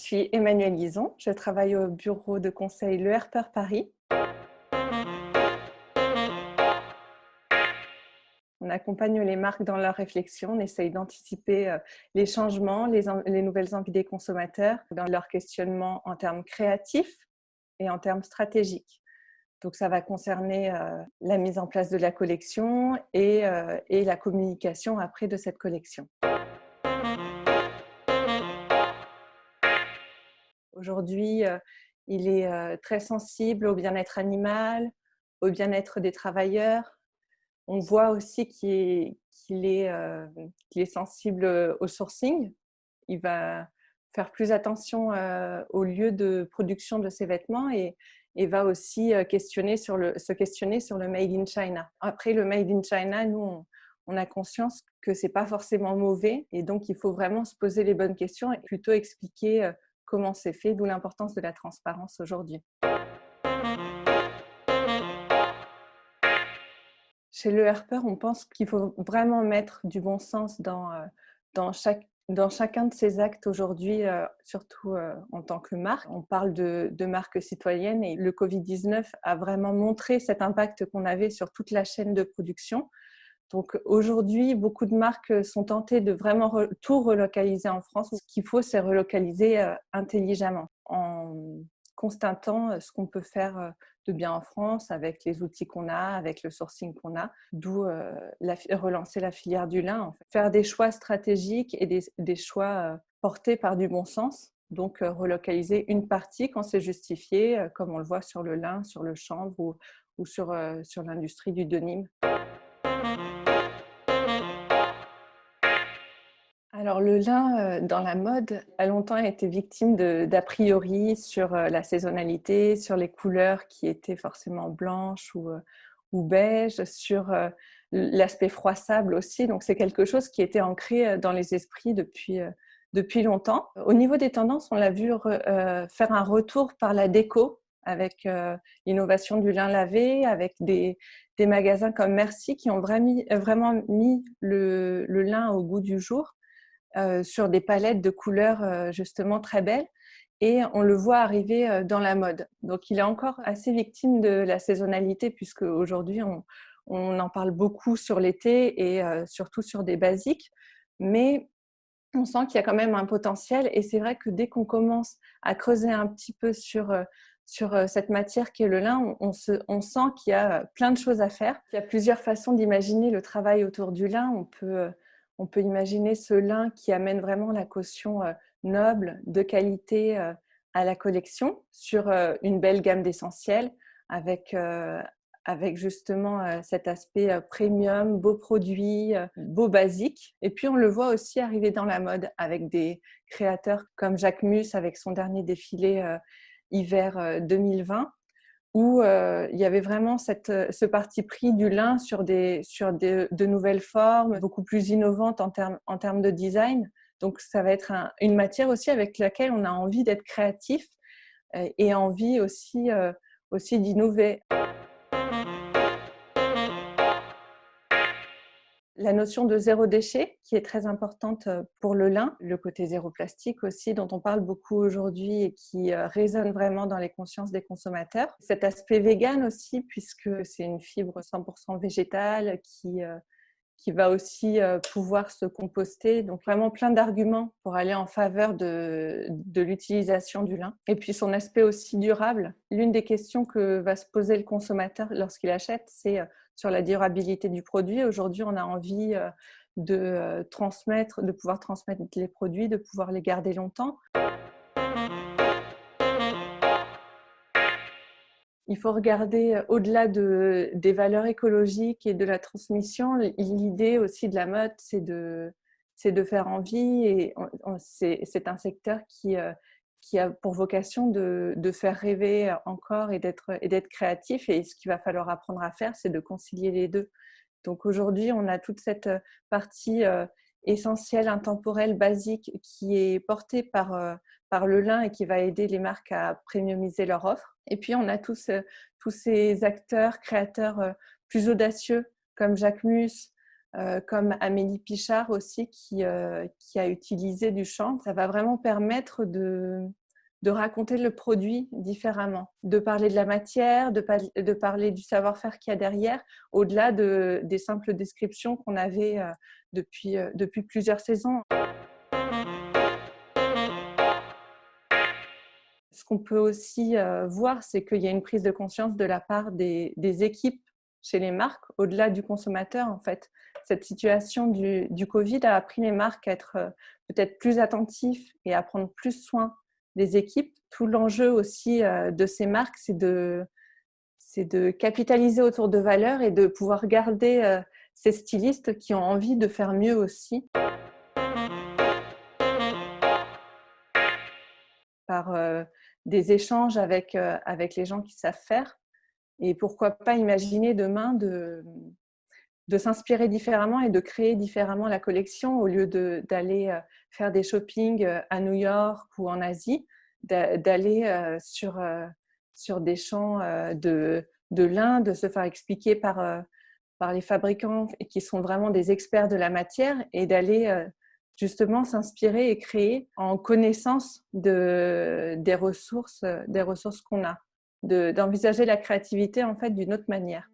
suis Emmanuelle Lison, je travaille au bureau de conseil Le Herper Paris. On accompagne les marques dans leur réflexion, on essaye d'anticiper les changements, les nouvelles envies des consommateurs, dans leur questionnement en termes créatifs et en termes stratégiques. Donc ça va concerner la mise en place de la collection et la communication après de cette collection. Aujourd'hui, il est très sensible au bien-être animal, au bien-être des travailleurs. On voit aussi qu'il est sensible au sourcing. Il va faire plus attention au lieu de production de ses vêtements et va aussi se questionner sur le Made in China. Après, le Made in China, nous, on a conscience que ce n'est pas forcément mauvais et donc il faut vraiment se poser les bonnes questions et plutôt expliquer comment c'est fait, d'où l'importance de la transparence aujourd'hui. Chez Le Herper, on pense qu'il faut vraiment mettre du bon sens dans chacun de ces actes aujourd'hui, surtout en tant que marque. On parle de marque citoyenne et le Covid-19 a vraiment montré cet impact qu'on avait sur toute la chaîne de production. Donc aujourd'hui, beaucoup de marques sont tentées de vraiment tout relocaliser en France. Ce qu'il faut, c'est relocaliser intelligemment, en constatant ce qu'on peut faire de bien en France avec les outils qu'on a, avec le sourcing qu'on a, d'où relancer la filière du lin. En fait. Faire des choix stratégiques et des choix portés par du bon sens. Donc relocaliser une partie quand c'est justifié, comme on le voit sur le lin, sur le chanvre ou sur l'industrie du denim. Alors le lin, dans la mode, a longtemps été victime d'a priori sur la saisonnalité, sur les couleurs qui étaient forcément blanches ou beiges, sur l'aspect froissable aussi. Donc c'est quelque chose qui était ancré dans les esprits depuis longtemps. Au niveau des tendances, on l'a vu faire un retour par la déco avec l'innovation du lin lavé, avec des magasins comme Merci qui ont vraiment mis le lin au goût du jour. Sur des palettes de couleurs justement très belles et on le voit arriver dans la mode. Donc il est encore assez victime de la saisonnalité puisque aujourd'hui on en parle beaucoup sur l'été et surtout sur des basiques, mais on sent qu'il y a quand même un potentiel et c'est vrai que dès qu'on commence à creuser un petit peu sur cette matière qui est le lin, on sent qu'il y a plein de choses à faire. Il y a plusieurs façons d'imaginer le travail autour du lin. On peut imaginer ce lin qui amène vraiment la caution noble, de qualité à la collection sur une belle gamme d'essentiels avec justement cet aspect premium, beau produit, beau basique. Et puis on le voit aussi arriver dans la mode avec des créateurs comme Jacquemus avec son dernier défilé hiver 2020 où il y avait vraiment ce parti pris du lin sur de nouvelles formes, beaucoup plus innovantes en termes de design. Donc ça va être une matière aussi avec laquelle on a envie d'être créatif et envie aussi d'innover. La notion de zéro déchet, qui est très importante pour le lin, le côté zéro plastique aussi, dont on parle beaucoup aujourd'hui et qui résonne vraiment dans les consciences des consommateurs. Cet aspect vegan aussi, puisque c'est une fibre 100% végétale qui va aussi pouvoir se composter. Donc vraiment plein d'arguments pour aller en faveur de l'utilisation du lin. Et puis son aspect aussi durable. L'une des questions que va se poser le consommateur lorsqu'il achète, c'est sur la durabilité du produit. Aujourd'hui, on a envie de pouvoir transmettre les produits, de pouvoir les garder longtemps. Il faut regarder au-delà des valeurs écologiques et de la transmission. L'idée aussi de la mode, c'est de faire envie et c'est un secteur qui a pour vocation de faire rêver encore et d'être créatif. Et ce qu'il va falloir apprendre à faire, c'est de concilier les deux. Donc aujourd'hui, on a toute cette partie essentielle, intemporelle, basique qui est portée par le lin et qui va aider les marques à premiumiser leur offre. Et puis, on a tous ces acteurs, créateurs plus audacieux comme Jacquemus, comme Amélie Pichard aussi qui a utilisé du chanvre. Ça va vraiment permettre de raconter le produit différemment, de parler de la matière, de parler du savoir-faire qu'il y a derrière, au-delà des simples descriptions qu'on avait depuis plusieurs saisons. Ce qu'on peut aussi voir, c'est qu'il y a une prise de conscience de la part des équipes chez les marques, au-delà du consommateur en fait. Cette situation du Covid a appris les marques à être peut-être plus attentifs et à prendre plus soin des équipes. Tout l'enjeu aussi de ces marques, c'est de capitaliser autour de valeurs et de pouvoir garder ces stylistes qui ont envie de faire mieux aussi. Par des échanges avec les gens qui savent faire. Et pourquoi pas imaginer demain de s'inspirer différemment et de créer différemment la collection au lieu d'aller faire des shoppings à New York ou en Asie, d'aller sur des champs de lin, de se faire expliquer par les fabricants qui sont vraiment des experts de la matière et d'aller justement s'inspirer et créer en connaissance des ressources qu'on a, d'envisager la créativité en fait d'une autre manière.